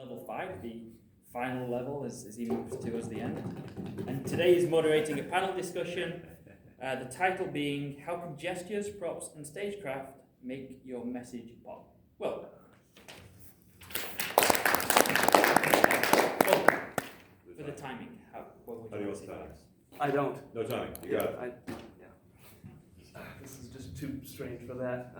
level 5, the final level as he moves towards the end. And today he's moderating a panel discussion, the title being, How Can Gestures, Props and Stagecraft Make Your Message Pop? Well, for the timing, what would you like to say? I don't. No timing, you got it. This is just too strange for that.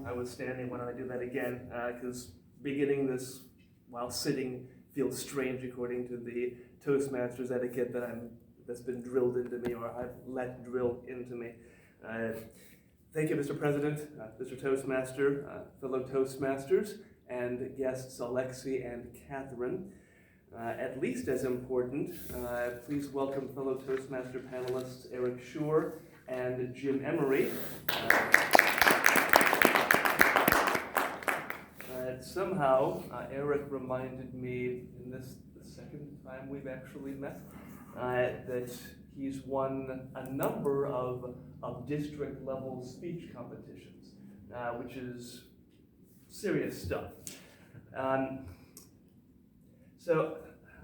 I was standing. Why don't I do that again? Because beginning this while sitting feels strange according to the Toastmasters etiquette that's been drilled into me, or I've let drill into me. Thank you, Mr. President, Mr. Toastmaster, fellow Toastmasters, and guests Alexi and Catherine. At least as important, please welcome fellow Toastmaster panelists Eric Shore and Jim Emery. Somehow, Eric reminded me in the second time we've actually met that he's won a number of district level speech competitions, which is serious stuff.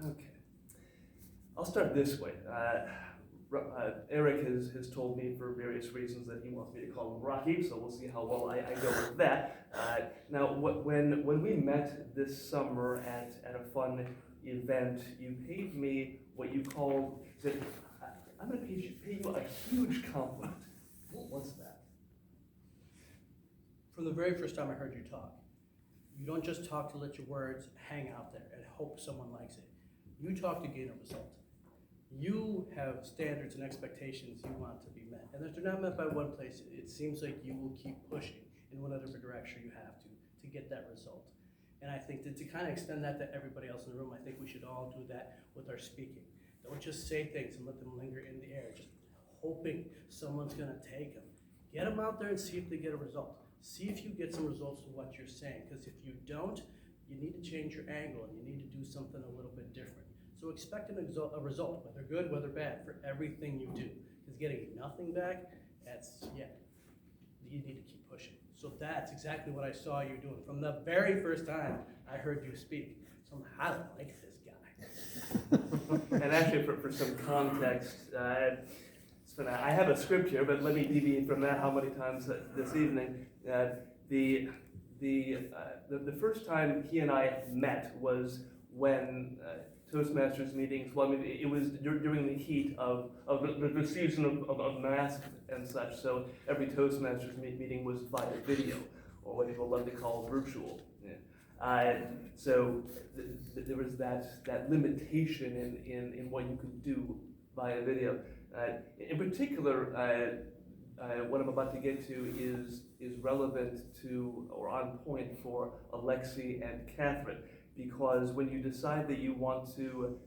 Okay, I'll start this way. Eric has told me for various reasons that he wants me to call him Rocky, so we'll see how well I go with that. Now, when we met this summer at a fun event, you paid me what you called, I'm going to pay you a huge compliment. What was that? From the very first time I heard you talk, you don't just talk to let your words hang out there and hope someone likes it. You talk to gain a result. You have standards and expectations you want to be met. And if they're not met by one place, it seems like you will keep pushing in whatever direction you have to get that result. And I think that to kind of extend that to everybody else in the room, I think we should all do that with our speaking. Don't just say things and let them linger in the air, just hoping someone's gonna take them. Get them out there and see if they get a result. See if you get some results to what you're saying, because if you don't, you need to change your angle and you need to do something a little bit different. So expect a result, whether good, whether bad, for everything you do. Because getting nothing back, you need to keep pushing. So that's exactly what I saw you doing. From the very first time I heard you speak. So I like this guy. And actually, for some context, I have a script here, but let me deviate from that how many times this evening. The first time he and I met was when Toastmasters meetings, well, I mean, it was during the heat of the season of masks and such, so every Toastmasters meeting was via video, or what people love to call virtual. Yeah. So there was that limitation in what you could do via video. In particular, what I'm about to get to is relevant to, or on point for, Alexi and Catherine. Because when you decide that you want to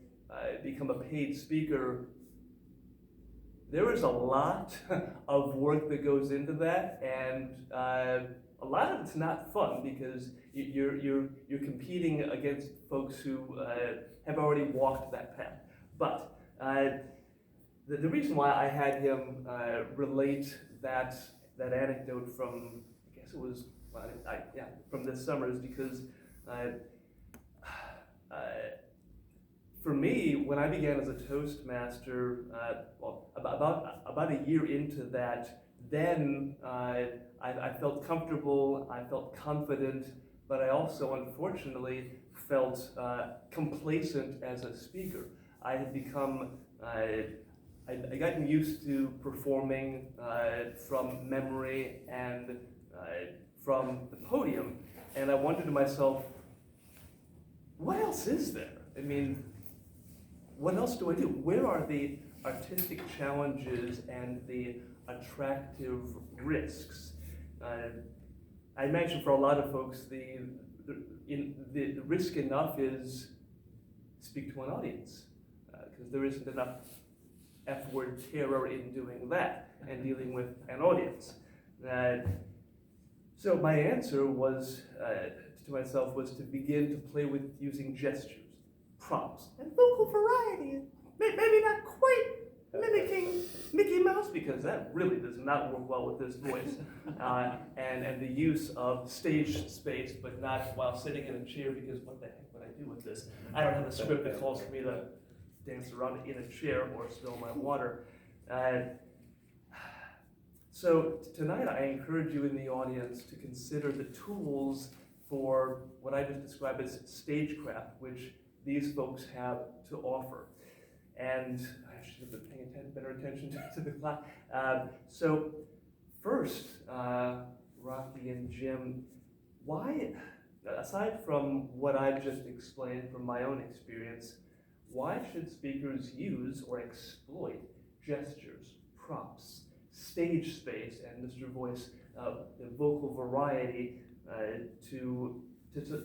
become a paid speaker, there is a lot of work that goes into that, and a lot of it's not fun because you're competing against folks who have already walked that path. But the reason why I had him relate that anecdote from, I guess it was, from this summer is because. For me, when I began as a Toastmaster, about a year into that, then I felt comfortable, I felt confident, but I also unfortunately felt complacent as a speaker. I had become, I'd gotten used to performing from memory and from the podium, and I wondered to myself, what else is there? I mean, what else do I do? Where are the artistic challenges and the attractive risks? I imagine for a lot of folks, the risk enough is speak to an audience, because there isn't enough F-word terror in doing that and dealing with an audience. So my answer was, to myself, was to begin to play with using gestures, props, and vocal variety. Maybe not quite mimicking Mickey Mouse, because that really does not work well with this voice. And the use of stage space, but not while sitting in a chair, because what the heck would I do with this? I don't have a script that calls for me to dance around in a chair or spill my water. So tonight I encourage you in the audience to consider the tools for what I just described as stagecraft, which these folks have to offer. And I should have been paying better attention to the clock. So first, Rocky and Jim, why, aside from what I've just explained from my own experience, why should speakers use or exploit gestures, props, stage space, and Mr. Voice, the vocal variety to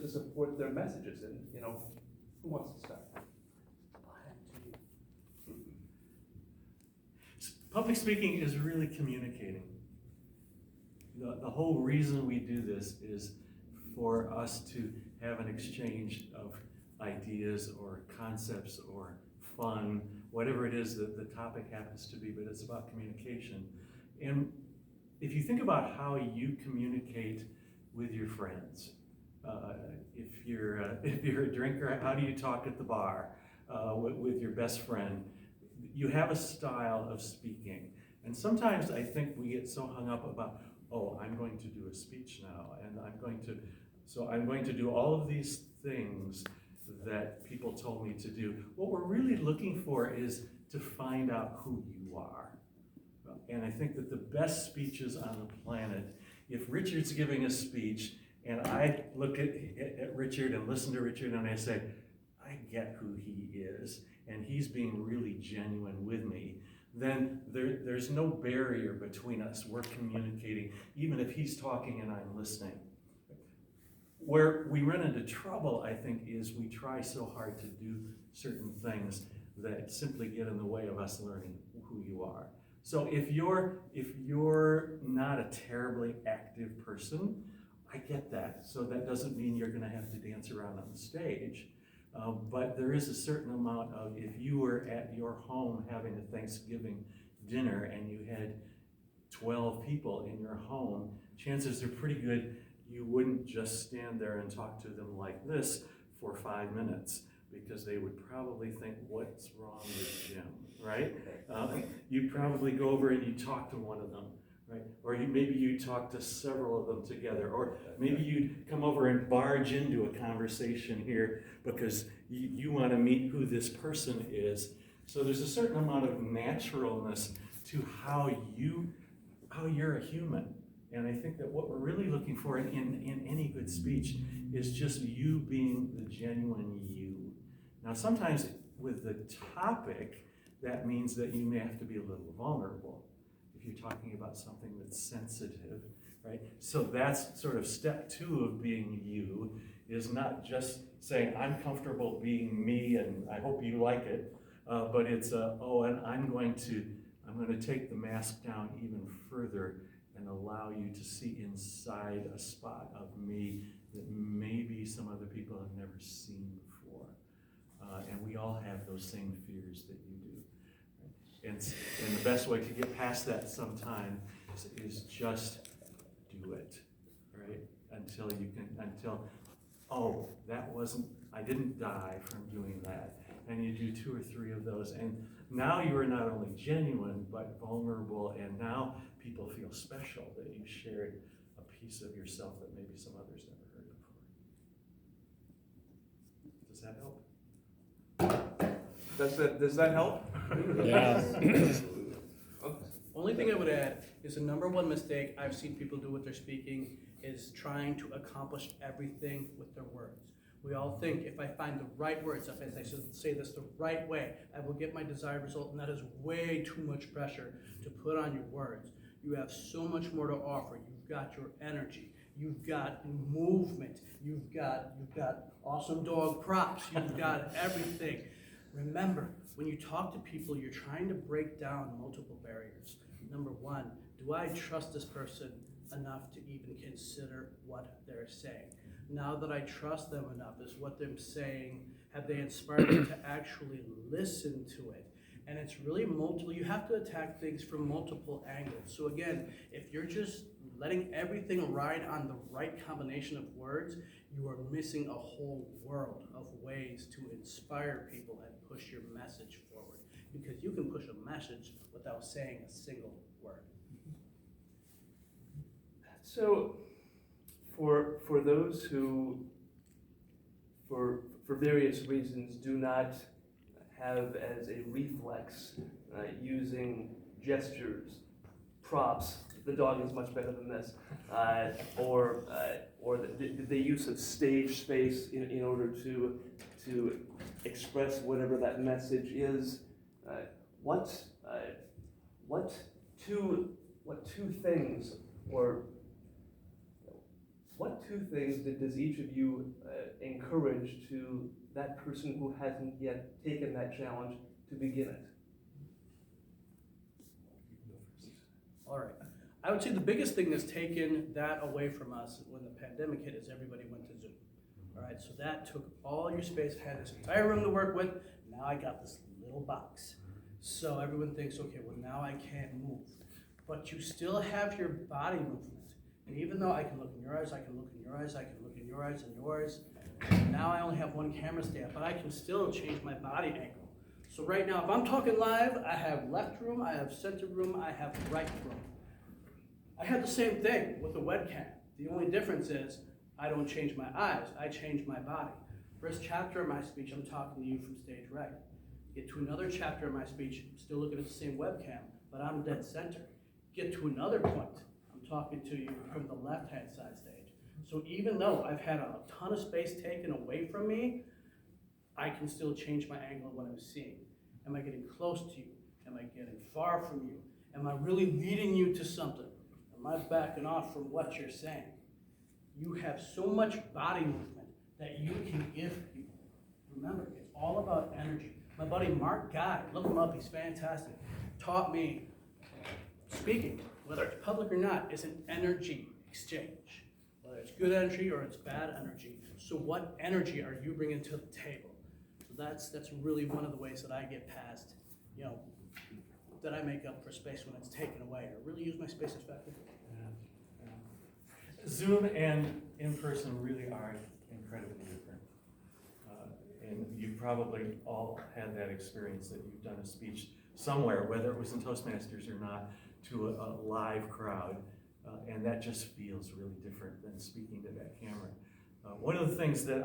support their messages? And, you know, who wants to start? Public speaking is really communicating. The whole reason we do this is for us to have an exchange of ideas or concepts or fun, whatever it is that the topic happens to be, but it's about communication. And if you think about how you communicate with your friends, if you're a drinker, how do you talk at the bar with your best friend? You have a style of speaking. And sometimes I think we get so hung up about, oh, I'm going to do a speech now, and I'm going to do all of these things that people told me to do. What we're really looking for is to find out who you are. And I think that the best speeches on the planet, if Richard's giving a speech, and I look at Richard and listen to Richard and I say, I get who he is, and he's being really genuine with me, then there's no barrier between us. We're communicating, even if he's talking and I'm listening. Where we run into trouble, I think, is we try so hard to do certain things that simply get in the way of us learning who you are. So if you're not a terribly active person, I get that. So that doesn't mean you're going to have to dance around on the stage. But there is a certain amount of, if you were at your home having a Thanksgiving dinner and you had 12 people in your home, chances are pretty good you wouldn't just stand there and talk to them like this for 5 minutes, because they would probably think, what's wrong with Jim, right? You'd probably go over and you talk to one of them, right? Or maybe you talk to several of them together, or maybe you'd come over and barge into a conversation here because you want to meet who this person is. So there's a certain amount of naturalness to how you're a human. And I think that what we're really looking for in any good speech is just you being the genuine you. Now, sometimes with the topic, that means that you may have to be a little vulnerable if you're talking about something that's sensitive, right? So that's sort of step 2 of being you, is not just saying, I'm comfortable being me and I hope you like it, but it's, and I'm going to take the mask down even further and allow you to see inside a spot of me that maybe some other people have never seen before. And we all have those same fears that you do. Right? And the best way to get past that sometime is just do it, right? Until I didn't die from doing that. And you do 2 or 3 of those. And now you are not only genuine, but vulnerable, and now people feel special that you shared a piece of yourself that maybe some others never heard before. Does that help? Does that help? Yeah. Only thing I would add is the number one mistake I've seen people do with their speaking is trying to accomplish everything with their words. We all think, if I find the right words, if I say this the right way, I will get my desired result, and that is way too much pressure to put on your words. You have so much more to offer. You've got your energy, you've got movement, you've got awesome dog props, you've got everything. Remember, when you talk to people, you're trying to break down multiple barriers. Number 1, do I trust this person enough to even consider what they're saying? Now that I trust them enough, is what they're saying, have they inspired me to actually listen to it? And it's really multiple, you have to attack things from multiple angles. So again, if you're just letting everything ride on the right combination of words, you are missing a whole world of ways to inspire people and push your message forward. Because you can push a message without saying a single word. So, for those who, for various reasons, do not have as a reflex using gestures, props, the dog is much better than this, or the use of stage space in order to express whatever that message is. What two things does each of you encourage to that person who hasn't yet taken that challenge to begin it? All right. I would say the biggest thing that's taken that away from us when the pandemic hit is everybody went to Zoom. All right, so that took all your space. I had this entire room to work with. Now I got this little box. So everyone thinks, okay, well now I can't move. But you still have your body movement. And even though I can look in your eyes, I can look in your eyes, I can look in your eyes and yours. Now I only have one camera stand, but I can still change my body angle. So right now, if I'm talking live, I have left room, I have center room, I have right room. I have the same thing with the webcam. The only difference is I don't change my eyes, I change my body. First chapter of my speech, I'm talking to you from stage right. Get to another chapter of my speech, I'm still looking at the same webcam, but I'm dead center. Get to another point, I'm talking to you from the left-hand side stage. So even though I've had a ton of space taken away from me, I can still change my angle of what I'm seeing. Am I getting close to you? Am I getting far from you? Am I really leading you to something? Am I backing off from what you're saying? You have so much body movement that you can give people. Remember, it's all about energy. My buddy Mark Guy, look him up, he's fantastic, taught me speaking, whether it's public or not, is an energy exchange. Whether it's good energy or it's bad energy. So what energy are you bringing to the table? So that's really one of the ways that I get past, that I make up for space when it's taken away, or really use my space effectively. Zoom and in person really are incredibly different. And you probably all had that experience that you've done a speech somewhere, whether it was in Toastmasters or not, to a live crowd. And that just feels really different than speaking to that camera. One of the things that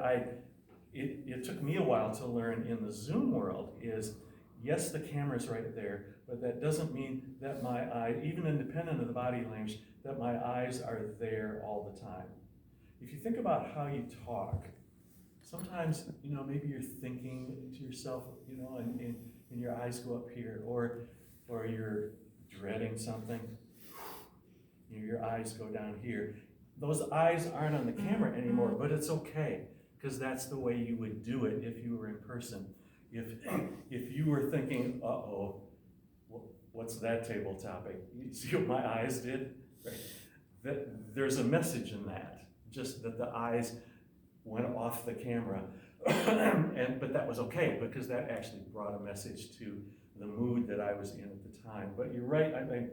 it took me a while to learn in the Zoom world is, yes, the camera's right there, but that doesn't mean that my eye, even independent of the body language, that my eyes are there all the time. If you think about how you talk, sometimes, maybe you're thinking to yourself, and your eyes go up here, or you're dreading something, your eyes go down here. Those eyes aren't on the camera anymore, but it's okay, because that's the way you would do it if you were in person. If you were thinking, uh-oh, what's that table topic? You see what my eyes did? Right. There's a message in that, just that the eyes went off the camera, but that was okay, because that actually brought a message to the mood that I was in at the time. But you're right, I think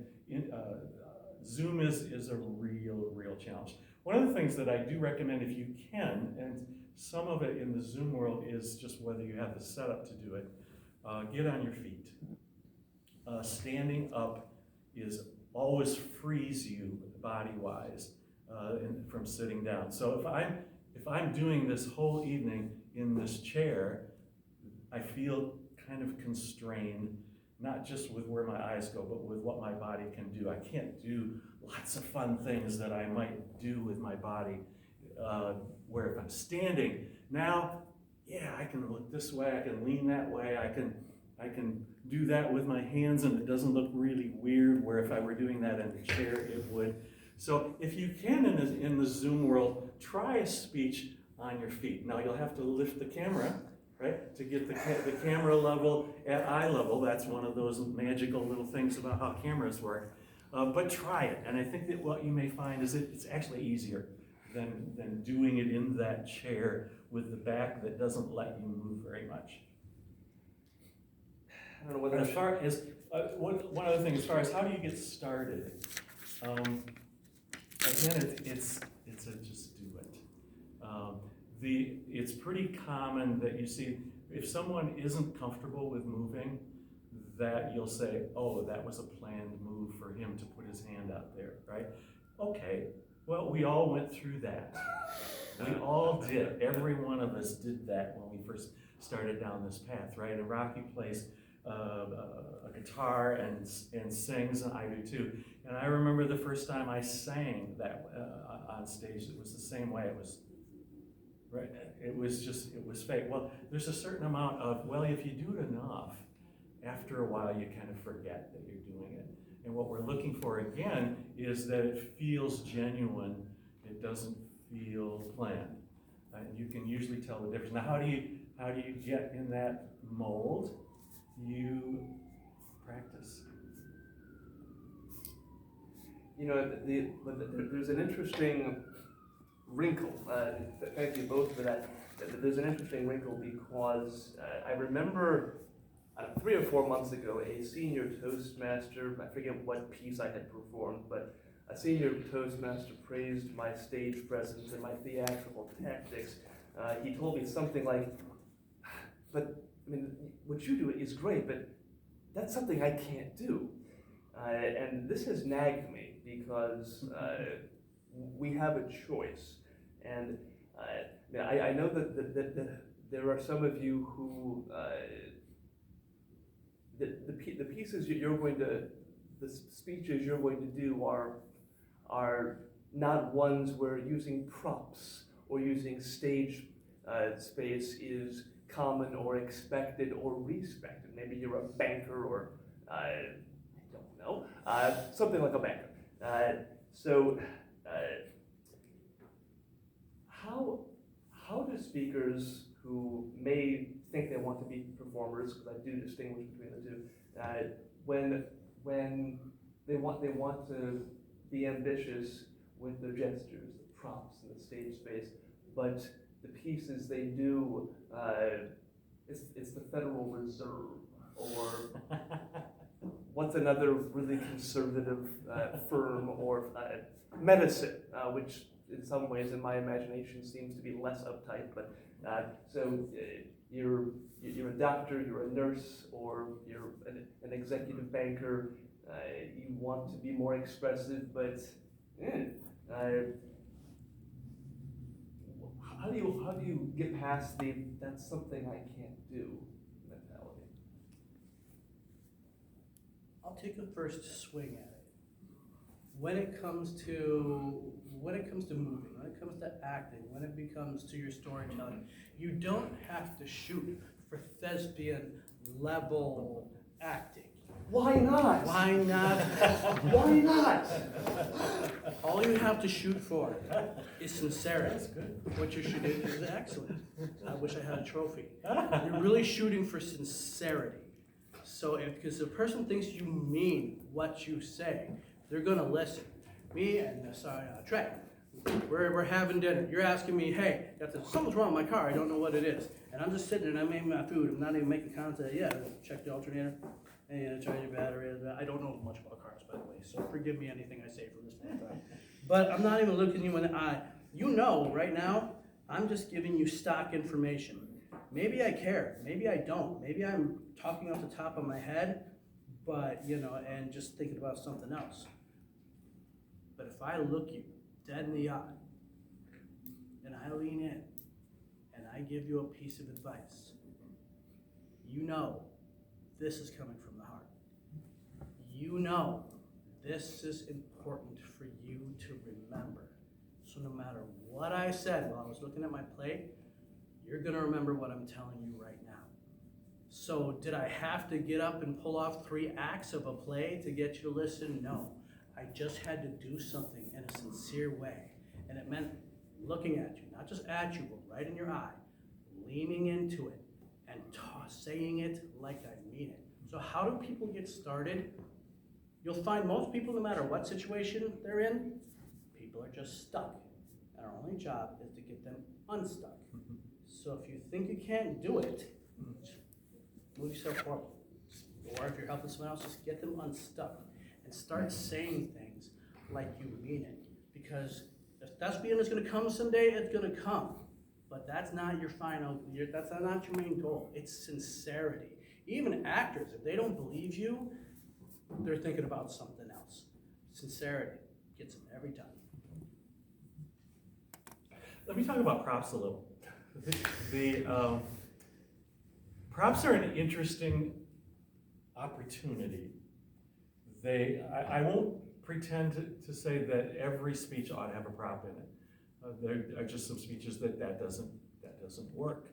Zoom is a real challenge. One of the things that I do recommend, if you can, and some of it in the Zoom world is just whether you have the setup to do it, get on your feet. Standing up always frees you body-wise from sitting down. So if I'm doing this whole evening in this chair, I feel kind of constrained, not just with where my eyes go, but with what my body can do. I can't do lots of fun things that I might do with my body, where if I'm standing, now, yeah, I can look this way, I can lean that way, I can do that with my hands, and it doesn't look really weird, where if I were doing that in the chair, it would. So if you can, in the Zoom world, try a speech on your feet. Now you'll have to lift the camera, right, to get the camera level at eye level. That's one of those magical little things about how cameras work. But try it, and I think that what you may find is it's actually easier than doing it in that chair with the back that doesn't let you move very much. I don't know whether And I as far as, one other thing, as far as how do you get started? Again, it's a just do it. It's pretty common that you see, if someone isn't comfortable with moving, that you'll say, oh, that was a planned move for him to put his hand out there, right? Okay, well, we all went through that. We all did. Every one of us did that when we first started down this path, right? And Rocky plays a guitar and sings, and I do too. And I remember the first time I sang that on stage, it was the same way. It was, right? It was fake. Well, there's a certain amount of, well, if you do it enough, after a while you kind of forget that you're doing it. And what we're looking for again is that it feels genuine. It doesn't feel planned. And you can usually tell the difference. Now, how do you get in that mold? You practice. You know, there's an interesting wrinkle. Thank you both for that. There's an interesting wrinkle because I remember 3 or 4 months ago, a senior Toastmaster, I forget what piece I had performed, but a senior Toastmaster praised my stage presence and my theatrical tactics. He told me something like, but I mean, what you do is great, but that's something I can't do. And this has nagged me because we have a choice. And I know that there are some of you who, the pieces you're going to, the speeches you're going to do are not ones where using props or using stage space is common or expected or respected. Maybe you're a banker or, I don't know, something like a banker. So how do speakers who may think they want to be performers, because I do distinguish between the two, when they want to be ambitious with their gestures, the props, and the stage space, but the pieces they do, it's the Federal Reserve, or what's another really conservative firm, or medicine, which in some ways in my imagination seems to be less uptight, but so you're a doctor, you're a nurse, or you're an executive banker, you want to be more expressive, but how do you get past the that's something I can't do mentality? I'll take a first swing at it. When it comes to moving, when it comes to acting, when it becomes to your storytelling, you don't have to shoot for thespian level acting. Why not? Why not? Why not? All you have to shoot for is sincerity. What you're shooting is excellent. I wish I had a trophy. You're really shooting for sincerity. So because the person thinks you mean what you say, they're gonna listen. Me and Trey, we're having dinner. You're asking me, hey, something's wrong with my car. I don't know what it is. And I'm just sitting there and I'm making my food. I'm not even making contact yet. Check the alternator. And charge your battery. I don't know much about cars, by the way, so forgive me anything I say from this point on. But I'm not even looking you in the eye. You know, right now, I'm just giving you stock information. Maybe I care, maybe I don't. Maybe I'm talking off the top of my head, but, and just thinking about something else. But if I look you dead in the eye, and I lean in, and I give you a piece of advice, you know this is coming from the heart. You know this is important for you to remember. So no matter what I said while I was looking at my plate, you're gonna remember what I'm telling you right now. So did I have to get up and pull off 3 acts of a play to get you to listen? No. I just had to do something in a sincere way. And it meant looking at you, not just at you, but right in your eye, leaning into it, and saying it like I mean it. So how do people get started? You'll find most people, no matter what situation they're in, people are just stuck. And our only job is to get them unstuck. So if you think you can't do it, move yourself forward. Or if you're helping someone else, just get them unstuck and start saying things like you mean it. Because if thespian is gonna come someday, it's gonna come. But that's not your that's not your main goal. It's sincerity. Even actors, if they don't believe you, they're thinking about something else. Sincerity gets them every time. Let me talk about props a little. The props are an interesting opportunity. I won't pretend to say that every speech ought to have a prop in it. There are just some speeches that doesn't work.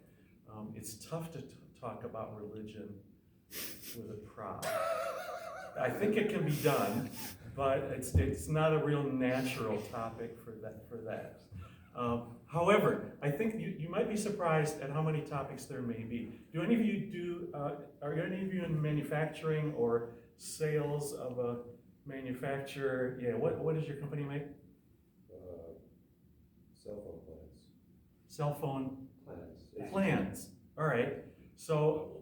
It's tough to talk about religion with a prop. I think it can be done, but it's not a real natural topic for that. However, I think you might be surprised at how many topics there may be. Do any of you are any of you in manufacturing or sales of a manufacturer? Yeah, what does your company make? Cell phone plans. Cell phone Plans. plans. All right. So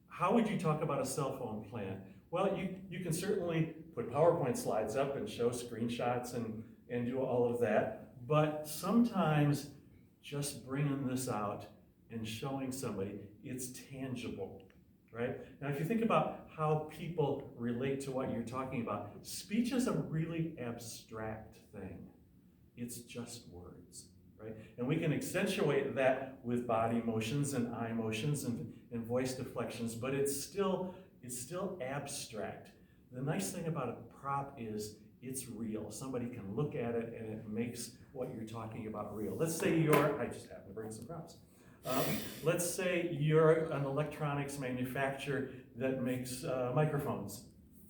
how would you talk about a cell phone plan? Well, you can certainly put PowerPoint slides up and show screenshots and do all of that. But sometimes just bringing this out and showing somebody, it's tangible, right? Now, if you think about how people relate to what you're talking about, speech is a really abstract thing. It's just words, right? And we can accentuate that with body motions and eye motions and voice deflections, but it's still abstract. The nice thing about a prop is it's real. Somebody can look at it and it makes what you're talking about real. Let's say I just happen to bring some props. Let's say you're an electronics manufacturer that makes microphones,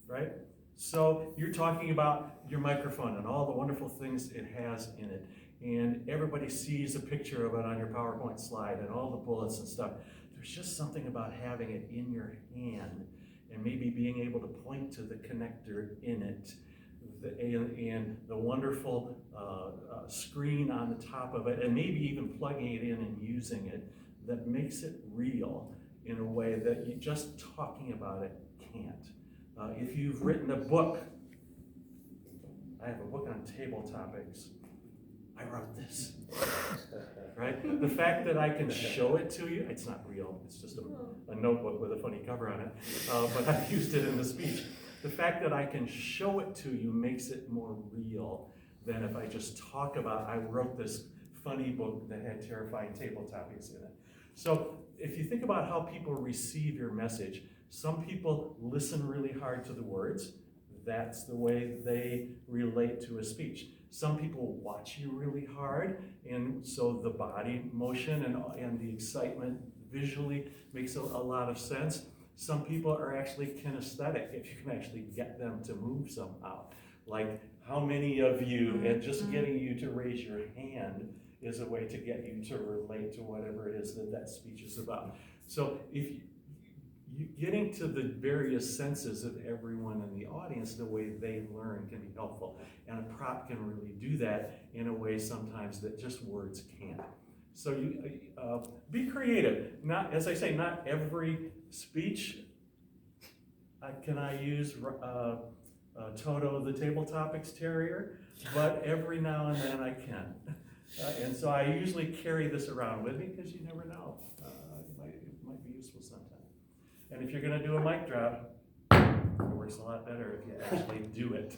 right? So you're talking about your microphone and all the wonderful things it has in it. And everybody sees a picture of it on your PowerPoint slide and all the bullets and stuff. There's just something about having it in your hand and maybe being able to point to the connector in it and the wonderful screen on the top of it, and maybe even plugging it in and using it, that makes it real in a way that you just talking about it can't. If you've written a book, I have a book on table topics. I wrote this, right? The fact that I can show it to you, it's not real, it's just a notebook with a funny cover on it, but I've used it in the speech. The fact that I can show it to you makes it more real than if I just talk about, I wrote this funny book that had terrifying table topics in it. So if you think about how people receive your message, some people listen really hard to the words. That's the way they relate to a speech. Some people watch you really hard, and so the body motion and the excitement visually makes a lot of sense. Some people are actually kinesthetic, if you can actually get them to move somehow. Like how many of you, and just getting you to raise your hand is a way to get you to relate to whatever it is that speech is about. So if you getting to the various senses of everyone in the audience, the way they learn can be helpful. And a prop can really do that in a way sometimes that just words can't. So you be creative. Not, as I say, not every speech can I use Toto the Table Topics Terrier, but every now and then I can. And so I usually carry this around with me because you never know. It might be useful sometime. And if you're going to do a mic drop, it works a lot better if you actually do it.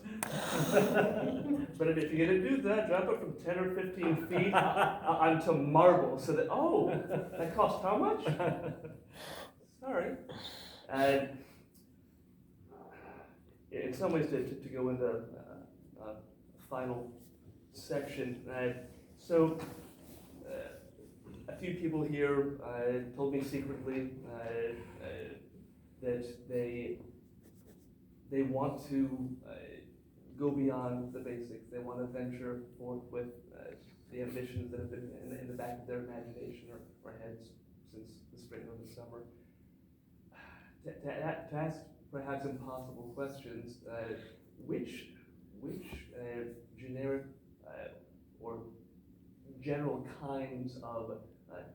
But if you're gonna do that, drop it from 10 or 15 feet onto marble, so that, oh, that cost how much? Sorry. And in some ways, to go into a final section, so a few people here told me secretly that they want to go beyond the basics. They want to venture forth with the ambitions that have been in the back of their imagination or heads since the spring or the summer. To ask perhaps impossible questions, which generic or general kinds of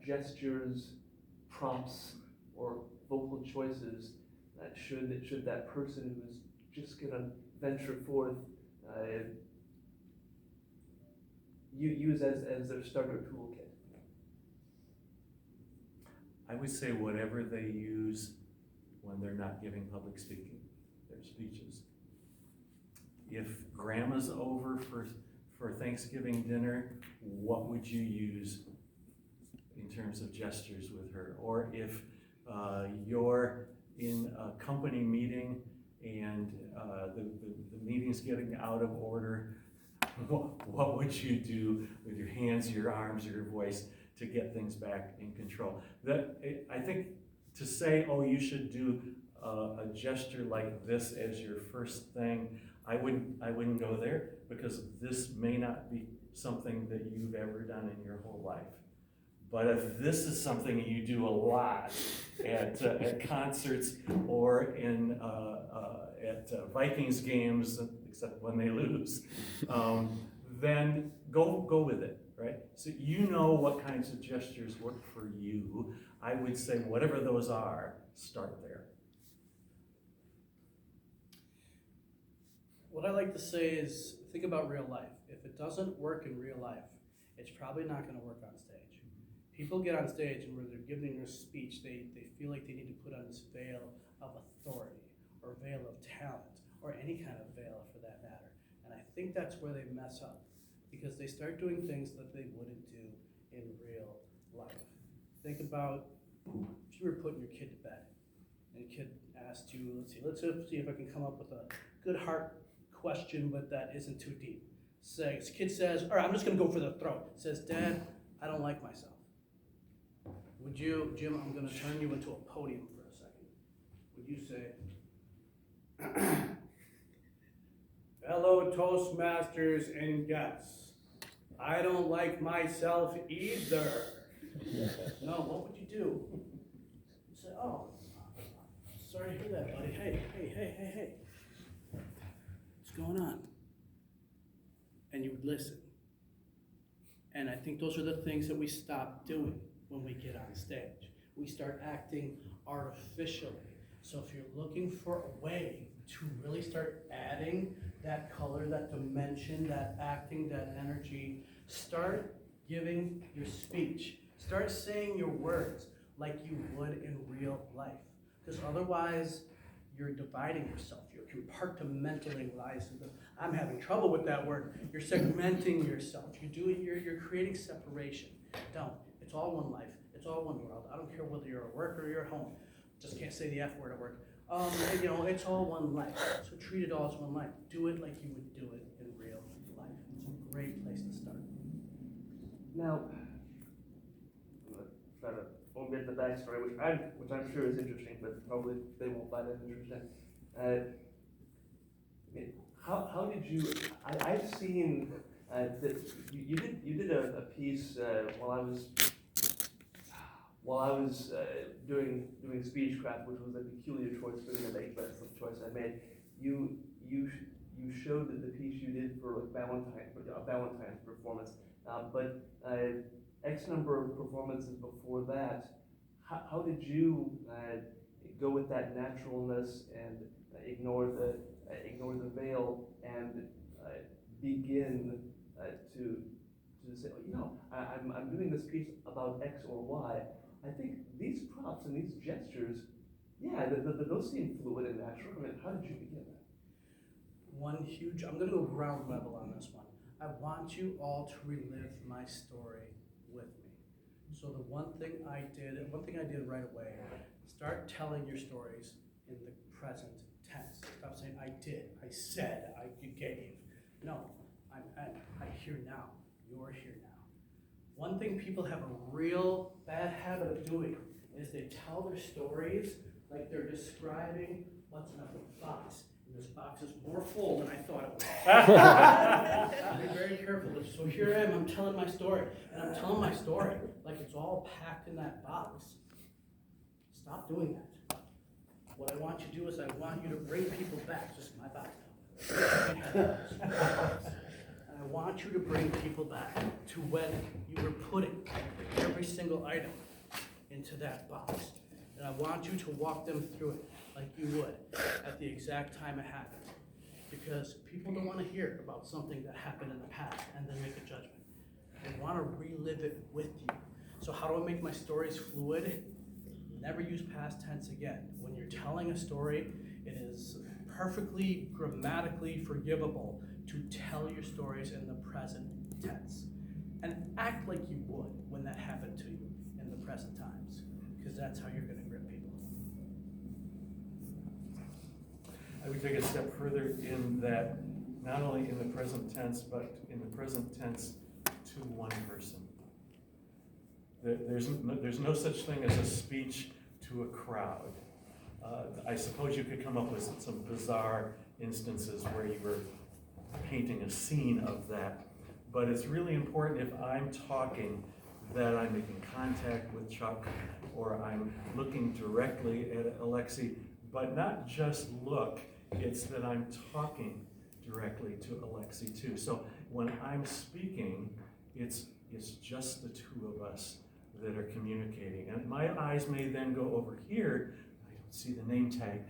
gestures, prompts, or vocal choices should that person who's just gonna venture forth use as their starter toolkit? I would say whatever they use when they're not giving public speaking, their speeches. If grandma's over for Thanksgiving dinner, what would you use in terms of gestures with her? Or if you're in a company meeting and the meeting's getting out of order, what would you do with your hands, your arms, your voice to get things back in control? I think to say, oh, you should do a gesture like this as your first thing, I wouldn't go there, because this may not be something that you've ever done in your whole life. But if this is something you do a lot at concerts or at Vikings games, except when they lose, then go with it, right? So you know what kinds of gestures work for you. I would say whatever those are, start there. What I like to say is, think about real life. If it doesn't work in real life, it's probably not going to work on stage. People get on stage and where they're giving their speech, they feel like they need to put on this veil of authority or veil of talent or any kind of veil for that matter. And I think that's where they mess up, because they start doing things that they wouldn't do in real life. Think about if you were putting your kid to bed and your kid asked you, let's see if I can come up with a good heart question, but that isn't too deep. Kid says, all right, I'm just gonna go for the throat. Says, Dad, I don't like myself. Would you, Jim, I'm gonna turn you into a podium for a second. Would you say, hello, Toastmasters and guests. I don't like myself either. No, what would you do? You'd say, oh, sorry to hear that, buddy. Hey. What's going on? And you would listen. And I think those are the things that we stop doing when we get on stage. We start acting artificially. So if you're looking for a way to really start adding that color, that dimension, that acting, that energy, start giving your speech. Start saying your words like you would in real life. Because otherwise, you're dividing yourself. You're compartmentalizing. I'm having trouble with that word. You're segmenting yourself. You're creating separation. Don't. It's all one life. It's all one world. I don't care whether you're at work or you're at home. Just can't say the F word at work. It's all one life. So treat it all as one life. Do it like you would do it in real life. It's a great place to start. Now, I'm gonna try to omit the backstory, which I'm sure is interesting, but probably they won't find it interesting. How did you? I've seen that you did a piece while I was doing stagecraft, which was a peculiar choice for me to make, but it's the choice I made. You showed that the piece you did for a Valentine's performance, but X number of performances before that. How did you go with that naturalness and ignore the veil and begin to say, I'm doing this piece about X or Y. I think these props and these gestures, those seem fluid and natural. I mean, how did you begin that? I'm gonna go ground level on this one. I want you all to relive my story with me. So the one thing I did right away, start telling your stories in the present tense. Stop saying I did, I said, I gave. No, I hear now, you're here now. One thing people have a real bad habit of doing is they tell their stories like they're describing what's in a box. And this box is more full than I thought it was. Be very careful. So here I am, I'm telling my story. And I'm telling my story like it's all packed in that box. Stop doing that. What I want you to do is I want you to bring people back. Just my box now. And I want you to bring people back to when you were putting every single item into that box. And I want you to walk them through it like you would at the exact time it happened. Because people don't want to hear about something that happened in the past and then make a judgment. They want to relive it with you. So how do I make my stories fluid? Never use past tense again. When you're telling a story, it is perfectly grammatically forgivable to tell your stories in the present tense. And act like you would when that happened to you in the present times, because that's how you're going to grip people. I would take a step further in that, not only in the present tense, but in the present tense to one person. There's no such thing as a speech to a crowd. I suppose you could come up with some bizarre instances where you were painting a scene of that, but it's really important if I'm talking that I'm making contact with Chuck or I'm looking directly at Alexi, but not just look, it's that I'm talking directly to Alexi too. So when I'm speaking, it's just the two of us that are communicating. And my eyes may then go over here. I don't see the name tag,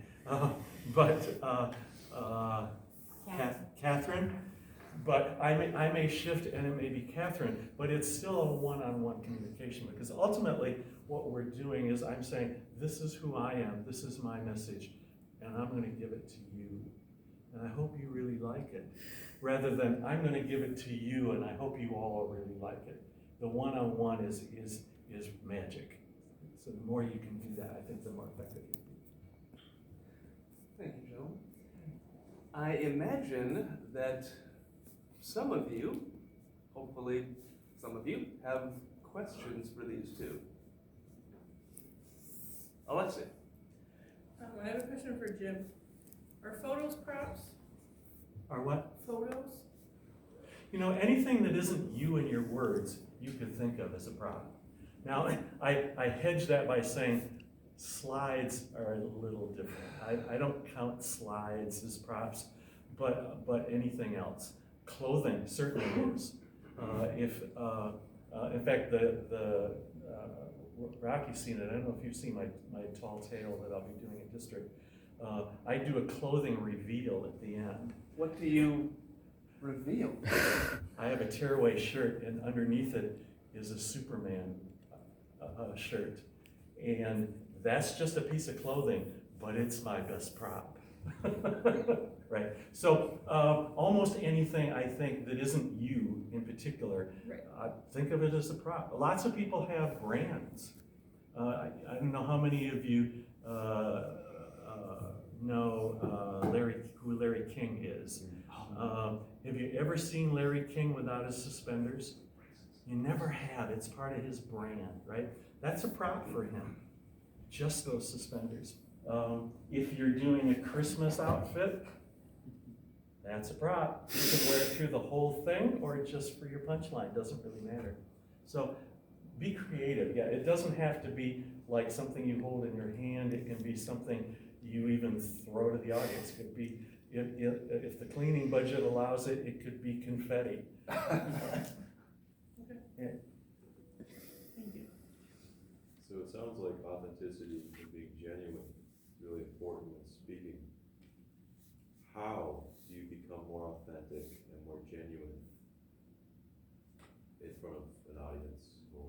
Catherine. But I may shift and it may be Catherine, but it's still a one-on-one communication, because ultimately what we're doing is I'm saying, this is who I am, this is my message, and I'm going to give it to you. And I hope you really like it. Rather than I'm going to give it to you and I hope you all really like it. The one-on-one is magic. So the more you can do that, I think the more effective you'll be. Thank you, Joe. I imagine that some of you, hopefully some of you, have questions for these two. Alexi. I have a question for Jim. Are photos props? Are what? Photos? You know, anything that isn't you and your words, you could think of as a prop. Now, I hedge that by saying slides are a little different. I don't count slides as props, but anything else. Clothing certainly is. In fact, Rocky's seen it. I don't know if you've seen my tall tale that I'll be doing in district. I do a clothing reveal at the end. What do you reveal? I have a tearaway shirt, and underneath it is a Superman shirt. And that's just a piece of clothing, but it's my best prop. Right? So almost anything I think that isn't you in particular, Right. Think of it as a prop. Lots of people have brands. I don't know how many of you know who Larry King is. Have you ever seen Larry King without his suspenders? You never have. It's part of his brand, right? That's a prop for him. Just those suspenders. If you're doing a Christmas outfit, that's a prop. You can wear it through the whole thing or just for your punchline. Doesn't really matter. So be creative. Yeah, it doesn't have to be like something you hold in your hand. It can be something you even throw to the audience. It could be, if the cleaning budget allows it, it could be confetti. Okay. Yeah. Thank you. So it sounds like authenticity and being genuine is really important when speaking. How do you become more authentic and more genuine in front of an audience or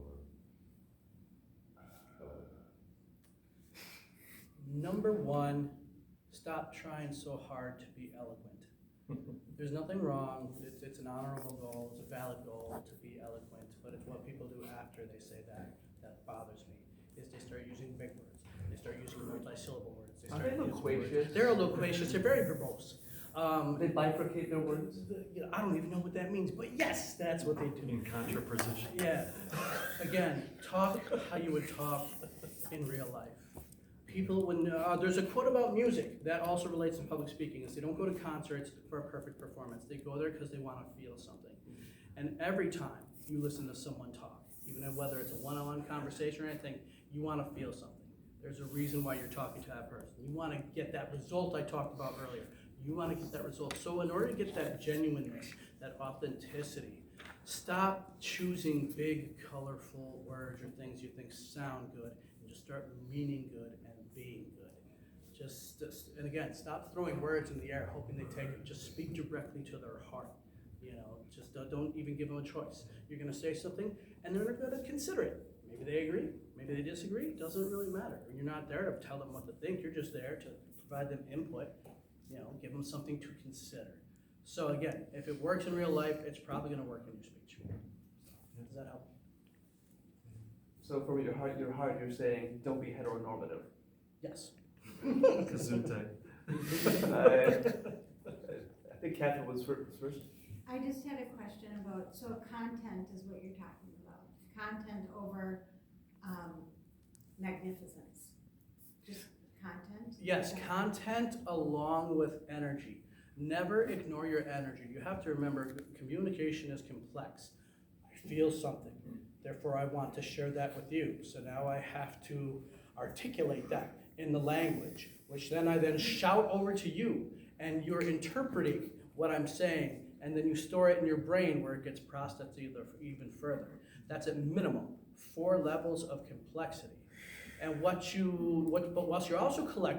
Number one, stop trying so hard to be eloquent. There's nothing wrong, it's an honorable goal, it's a valid goal to be eloquent, but it's what people do after they say that bothers me, is they start using big words, they start using multi-syllable words. Are they loquacious? They're loquacious, they're very verbose. They bifurcate their words? I don't even know what that means, but yes, that's what they do. In contraposition. Yeah, again, talk how you would talk in real life. People, when there's a quote about music that also relates to public speaking, is they don't go to concerts for a perfect performance. They go there because they want to feel something. And every time you listen to someone talk, even whether it's a one-on-one conversation or anything, you want to feel something. There's a reason why you're talking to that person. You want to get that result I talked about earlier. You want to get that result. So in order to get that genuineness, that authenticity, Stop choosing big, colorful words or things you think sound good, and just start meaning good and being good. And again, stop throwing words in the air, hoping they take it. Just speak directly to their heart. You know, just don't even give them a choice. You're gonna say something, and they're gonna consider it. Maybe they agree, maybe they disagree. It doesn't really matter. You're not there to tell them what to think. You're just there to provide them input. You know, give them something to consider. So again, if it works in real life, it's probably gonna work in your speech. Does that help? So from your heart, you're saying don't be heteronormative. Yes. Gesundheit. I think Catherine was first. I just had a question about, so content is what you're talking about, content over magnificence, just content? Yes, content along with energy. Never ignore your energy. You have to remember, communication is complex. I feel something, therefore I want to share that with you. So now I have to articulate that in the language, which then I shout over to you, and you're interpreting what I'm saying, and then you store it in your brain where it gets processed even further. That's at minimum 4 levels of complexity. And but once you're also collecting